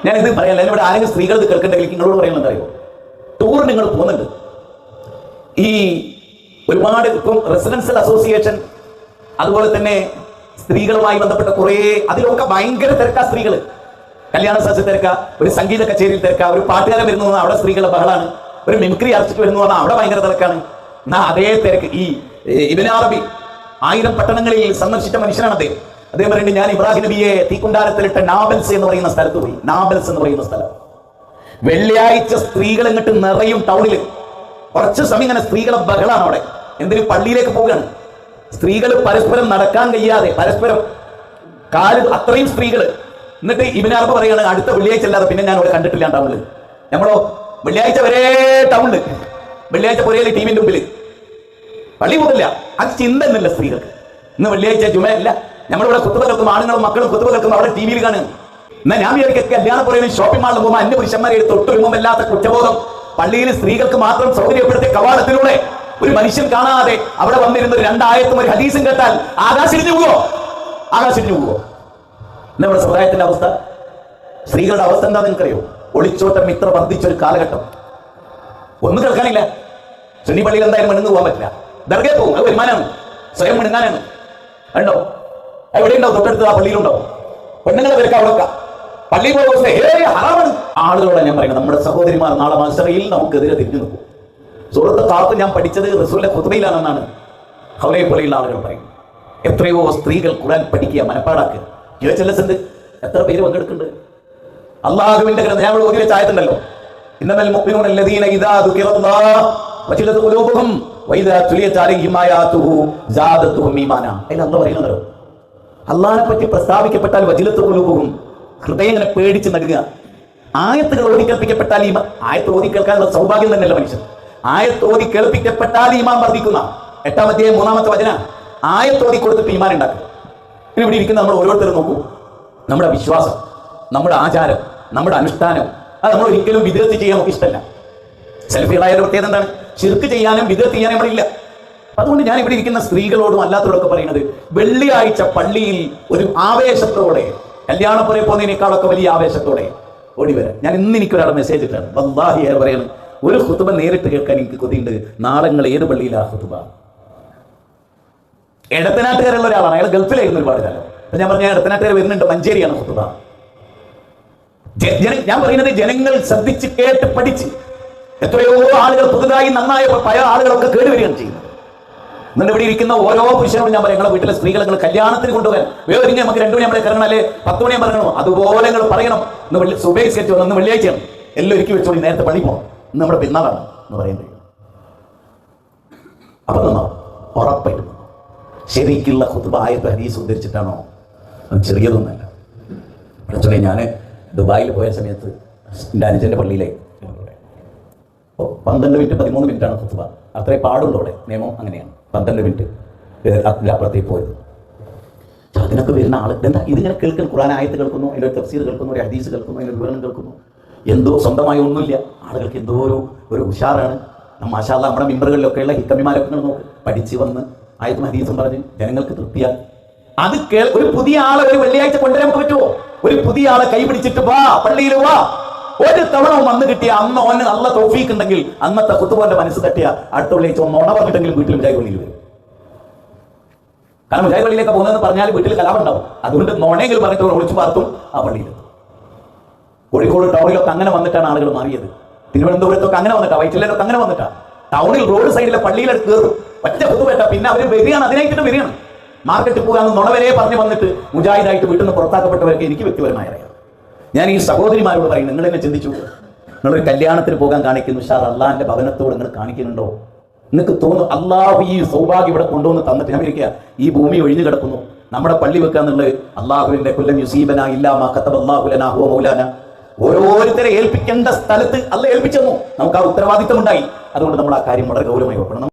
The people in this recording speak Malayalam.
ഞാനിത് പറയാനില്ല. ഇവിടെ ആരെങ്കിലും സ്ത്രീകൾ ഇത് കേൾക്കണ്ടെങ്കിൽ നിങ്ങളോട് പറയുന്നത് അറിയോ, ടൂർ നിങ്ങൾ പോകുന്നുണ്ട്, ഈ ഒരുപാട് ഇപ്പം റെസിഡൻഷ്യൽ അസോസിയേഷൻ, അതുപോലെ തന്നെ സ്ത്രീകളുമായി ബന്ധപ്പെട്ട കുറേ, അതിലൊക്കെ ഭയങ്കര തിരക്കാ. സ്ത്രീകൾ കല്യാണ സദസ്സിൽ തിരക്കാ, ഒരു സംഗീത കച്ചേരിയിൽ തിരക്കാ, ഒരു പാട്ടുകാരൻ വരുന്നു പറഞ്ഞാൽ അവിടെ സ്ത്രീകളുടെ ബഹളാണ്, ഒരു മിമിക്രി ആർട്ടിസ്റ്റ് വരുന്നു പറഞ്ഞാൽ അവിടെ ഭയങ്കര തിരക്കാണ്. എന്നാ അതേ തിരക്ക് ഈ ഇബ്നു അറബി 1000 പട്ടണങ്ങളിൽ സന്ദർശിച്ച മനുഷ്യനാണ് അദ്ദേഹം. അദ്ദേഹം പറയുന്നത്, ഞാൻ ഇബ്രാഹിം നബിയെ തീക്കുണ്ടാരത്തിലിട്ട നാബൽസ് എന്ന് പറയുന്ന സ്ഥലത്ത് പോയി. നാബൽസ് എന്ന് പറയുന്ന സ്ഥലം വെള്ളിയാഴ്ച സ്ത്രീകൾ ഇങ്ങോട്ട് നിറയും. ടൗണിൽ കുറച്ച് സമയം ഇങ്ങനെ സ്ത്രീകളെ ബഹളാണ് അവിടെ. എന്തിനും പള്ളിയിലേക്ക് പോവുകയാണ് സ്ത്രീകൾ, പരസ്പരം നടക്കാൻ കഴിയാതെ പരസ്പരം കാല്, അത്രയും സ്ത്രീകൾ. എന്നിട്ട് ഇബ്നു അറബി പറയുകയാണ്, അടുത്ത വെള്ളിയാഴ്ച അല്ലാതെ പിന്നെ ഞാൻ അവിടെ കണ്ടിട്ടില്ല ടൗണിൽ. നമ്മളോ വെള്ളിയാഴ്ച വരെ ടൗണിൽ, വെള്ളിയാഴ്ച പുരയില് ടി വിന്റെ മുമ്പിൽ, പള്ളി പോകില്ല. അത് ചിന്ത എന്നില്ല സ്ത്രീകൾക്ക്. ഇന്ന് വെള്ളിയാഴ്ച ജുമയല്ല, നമ്മളിവിടെ കുത്തുബ കേൾക്കും, ആണുങ്ങളും മക്കളും കുത്തുബ കേൾക്കും, അവിടെ ടി വിയിൽ കാണും. എന്നാൽ ഞാൻ വിചാരിക്കും കല്യാണ പുറയിൽ ഷോപ്പിംഗ് മാളിൽ പോകുമ്പോൾ അന്യ പുരുഷന്മാരെ തൊട്ടുരുമല്ലാത്ത കുറ്റബോധം പള്ളിയിൽ സ്ത്രീകൾക്ക് മാത്രം സൗകര്യപ്പെടുത്തിയ കവാടത്തിലൂടെ ഒരു മനുഷ്യൻ കാണാതെ അവിടെ വന്നിരുന്ന 2 ആയത്തും ഒരു ഹദീസും കേട്ടാൽ ആകാശിരിഞ്ഞു പോവോ? ആകാശിരിഞ്ഞു പോവോ? നമ്മുടെ സമുദായത്തിന്റെ അവസ്ഥ, സ്ത്രീകളുടെ അവസ്ഥ എന്താ നിങ്ങൾക്കറിയോ? ഒളിച്ചോട്ടം ഇത്ര വർദ്ധിച്ചൊരു കാലഘട്ടം. ഒന്നും കേൾക്കാനില്ല. സുന്നി പള്ളിയിൽ എന്തായാലും മിണുന്ന് പോകാൻ പറ്റില്ല. ദർഗയിൽ പോകും, അത് വരുമാനമാണ്, സ്വയം മിണുങ്ങാനാണ്. ഉണ്ടോ? എവിടെ ഉണ്ടാവും? തൊട്ടടുത്ത് ആ പള്ളിയിലുണ്ടാവും. പെണ്ണുങ്ങളെ പേരൊക്കെ അവിടെ പള്ളിയിൽ പോകുന്ന ഹറാമാണ്. ആളുകളോടെ ഞാൻ പറയുന്നത്, നമ്മുടെ സഹോദരിമാർ നാളെ മത്സരയിൽ നമുക്കെതിരെ തിരിഞ്ഞു നിൽക്കും. സൂറത്ത് ഖാഫ് ഞാൻ പഠിച്ചത് റസൂലിന്റെ ഖുത്ബയിലാണെന്നാണ് ഹൗലയെ പോലെയുള്ള ആളുകൾ പറയും. എത്രയോ സ്ത്രീകൾ ഖുർആൻ പഠിക്കുക, മനപ്പാടാക്കുക. യുവചലസുണ്ട്, എത്ര പേര് പങ്കെടുക്കുന്നുണ്ട്? അള്ളാഹുവിന്റെ ഗ്രന്ഥം ഞങ്ങൾ ഓതി വെച്ച ആയത്തുണ്ടല്ലോ, ഇന്നമൽ മുഅ്മിനൂന അല്ലദീന ഇദാ ദുകിറല്ലാഹ് വജിലത് ഖുലൂബുഹും വഇദാ തുലിയത് അലൈഹിം ആയാതുഹു സാദത്തുഹും ഈമാനാ. അതിൽ അല്ലാഹു പറയുന്നത്, അള്ളാഹിനെ പറ്റി പ്രസ്താവിക്കപ്പെട്ടാൽ വജിലത്ത് ഖുലൂബുഹും, ഹൃദയം ഇങ്ങനെ പേടിച്ച് നടുക. ആയത്തുകൾ ഓതി കേൾപ്പിക്കപ്പെട്ടാൽ ആയത്ത് ഓതി കേൾക്കാനുള്ള സൗഭാഗ്യം തന്നെയല്ല മനുഷ്യൻ. ആയത്ത് ഓതി കേൾപ്പിക്കപ്പെട്ടാൽ ഈമാൻ വർദ്ധിക്കുന്ന 8-ാം അധ്യായം 3-ാമത്തെ വചനം. ആയത്ത് ഓതി കൊടുത്തിട്ട് ഈമാൻ ഉണ്ടാക്കും. പിന്നെ ഇവിടെ ഇരിക്കുന്ന നമ്മൾ ഓരോരുത്തരും നോക്കൂ, നമ്മുടെ വിശ്വാസം, നമ്മുടെ ആചാരം, നമ്മുടെ അനുഷ്ഠാനം, അത് നമ്മൾ ഒരിക്കലും വിദഗ്ധ ചെയ്യാൻ നമുക്ക് ഇഷ്ടമല്ല. സെൽഫികളായ പ്രത്യേകത എന്താണ്? ശിർക്ക് ചെയ്യാനും വിദഗ്ധ ചെയ്യാനും നമ്മളില്ല. അതുകൊണ്ട് ഞാൻ ഇവിടെ ഇരിക്കുന്ന സ്ത്രീകളോടും അല്ലാത്തവരൊക്കെ പറയുന്നത്, വെള്ളിയാഴ്ച പള്ളിയിൽ ഒരു ആവേശത്തോടെ, കല്യാണപ്പുറയിൽ പോകുന്നതിനേക്കാളൊക്കെ വലിയ ആവേശത്തോടെ ഓടി വരാം. ഞാൻ ഇന്ന് എനിക്കൊരാളെ മെസ്സേജ് ഇട്ടാണ്, വല്ലാഹി പറയുന്നത്, ഒരു ഖുതുബ നേരിട്ട് കേൾക്കാൻ എനിക്ക് കൊതിയുണ്ട്. നാളെ നിങ്ങൾ ഏത് പള്ളിയിലാണ് ഖുതുബ? എടത്തനാട്ടുകാരുള്ള ഒരാളാണ്, അയാൾ ഗൾഫിലായിരുന്നു ഒരുപാട് കാലം. അപ്പൊ ഞാൻ പറഞ്ഞ എടത്തനാട്ടുകാർ വരുന്നുണ്ട്, മഞ്ചേരിയാണ് ഖുതുബ. ഞാൻ പറയുന്നത്, ജനങ്ങൾ ശ്രദ്ധിച്ച് കേട്ട് പഠിച്ച്, എത്രയോ ആളുകൾ പുതുതായി നന്നായ പഴയ ആളുകളൊക്കെ കേടുവരികയാണ് ചെയ്യുന്നത്. എന്നിട്ട് ഇവിടെ ഇരിക്കുന്ന ഓരോ പുരുഷനോടും ഞാൻ പറയാം, നിങ്ങളെ വീട്ടിലെ സ്ത്രീകൾ നിങ്ങൾ കല്യാണത്തിന് കൊണ്ടുപോകാൻ വേറെ നമുക്ക് 2 മണി നമ്മളെ കറങ്ങണം, അല്ലെ 10 മണിയാൻ പറയണോ? അതുപോലെ നിങ്ങൾ പറയണം, ഇന്ന് സുബൈ സ്കെച്ച് വന്നു, ഇന്ന് വെള്ളിയാഴ്ചയാണ്, എല്ലാം ഒരുക്കി വെച്ചോളി, നേരത്തെ പള്ളി പോകണം, ഇന്ന് നമ്മുടെ പെരുന്നാളാണ് എന്ന് പറയുന്നത്. അപ്പൊ നന്നാവും, ഉറപ്പായിട്ടും. ശരിക്കുള്ള ഖുതുബ ആയത്ത് ഹദീസ് ഉദ്ധരിച്ചിട്ടാണോ? ചെറിയതൊന്നല്ല. പഠിച്ചോളെ, ഞാൻ ദുബായിൽ പോയ സമയത്ത് എൻ്റെ അനുജൻ്റെ പള്ളിയിലെ 12 മിനിറ്റ് 13 മിനിറ്റാണ് ഖുതുബ. അത്രേ പാടുള്ളൂ അവിടെ, നിയമം അങ്ങനെയാണ്. 12 മിനിറ്റ് അപ്പുറത്തേക്ക് പോയത്. അതിനൊക്കെ വരുന്ന ആൾ എന്താ ഇതിങ്ങനെ കേൾക്കുന്നു? ഖുർആൻ ആയത്ത് കേൾക്കുന്നു, അതിൻ്റെ ഒരു തഫ്സീർ കേൾക്കുന്നു, ഒരു ഹദീസ് കേൾക്കുന്നു, അതിൻ്റെ വിവരണം കേൾക്കുന്നു. എന്തോ സ്വന്തമായി ഒന്നുമില്ല, ആളുകൾക്ക് എന്തോ ഒരു ഉഷാറാണ്. മാഷാ അല്ലാഹ്, നമ്മുടെ മിമ്പറുകളിലൊക്കെയുള്ള ഹിക്കമ്മിമാരൊക്കെ നോക്ക്, പഠിച്ച് വന്ന് ആയത്തും ഹദീസും പറഞ്ഞ് ജനങ്ങൾക്ക് തൃപ്തിയാൽ അത് ഒരു പുതിയ ആളെ ഒരു വെള്ളിയാഴ്ച കൊണ്ടുവരാൻ പറ്റുമോ? ഒരു പുതിയ ആളെ കൈ പിടിച്ചിട്ട് വാ പള്ളിയിൽ വാ, ഒരു തവണ വന്ന് കിട്ടിയ അന്ന് ഓന് നല്ല തൗഫീഖ് ഉണ്ടെങ്കിൽ അന്നത്തെ ഖുതുബന്റെ മനസ്സ് തട്ടിയ അടുത്ത വെള്ളിയാഴ്ച ഒന്നോണ പറഞ്ഞിട്ടെങ്കിലും വീട്ടിൽ മുജാഹിദ് പള്ളിയിൽ വരും. കാരണം മുജാഹിദ് പള്ളിയിലേക്ക് പോകുന്നതെന്ന് പറഞ്ഞാൽ വീട്ടിൽ കലാപം ഉണ്ടാവും. അതുകൊണ്ട് നോണെങ്കിലും പറഞ്ഞിട്ട് ഒളിച്ചു പാർത്തും ആ പള്ളിയിൽ. കോഴിക്കോട് ടൗണിലൊക്കെ അങ്ങനെ വന്നിട്ടാണ് ആളുകൾ മാറിയത്. തിരുവനന്തപുരത്തൊക്കെ അങ്ങനെ വന്നിട്ടാ, വൈറ്റിലൊക്കെ അങ്ങനെ വന്നിട്ടാ. ടൗണിൽ റോഡ് സൈഡിലെ പള്ളിയിലേക്ക് കയറും, ഒറ്റ ഖുതുബ, പിന്നെ അവർ വരികയാണ്, അതിനായിട്ട് വരികയാണ്. മാർക്കറ്റിൽ പോകാമെന്ന് നുണവരെ പറഞ്ഞ് വന്നിട്ട് മുജാഹിദായിട്ട് വീട്ടിൽ നിന്ന് പുറത്താക്കപ്പെട്ടവരൊക്കെ എനിക്ക് വ്യക്തിപരമായ അറിയാം. ഞാൻ ഈ സഹോദരിമാരോട് പറയും, നിങ്ങൾ എന്നെ ചിന്തിച്ചു, നിങ്ങളൊരു കല്യാണത്തിന് പോകാൻ കാണിക്കുന്നു, ഉഷാർ അള്ളാഹിന്റെ ഭവനത്തോട് നിങ്ങൾ കാണിക്കുന്നുണ്ടോ? നിങ്ങൾക്ക് തോന്നുന്നു അള്ളാഹു ഈ സൗഭാഗ്യം ഇവിടെ കൊണ്ടുവന്ന് തന്നിട്ട് ഞാൻ ഇരിക്കുക, ഈ ഭൂമി ഒഴിഞ്ഞു കിടക്കുന്നു, നമ്മുടെ പള്ളി വെക്കാന്നുള്ളത് അള്ളാഹുവിന്റെ കുല്ലം യുസീബന ഇല്ലാ മാ കതബല്ലാഹു ലനാ ഹുവ മൗലാന. ഓരോരുത്തരെ ഏൽപ്പിക്കേണ്ട സ്ഥലത്ത് അള്ളാഹ് ഏൽപ്പിച്ചു തന്നു, നമുക്ക് ആ ഉത്തരവാദിത്വം ഉണ്ടായി. അതുകൊണ്ട് നമ്മൾ ആ കാര്യം വളരെ ഗൗരവമായി നോക്കണം.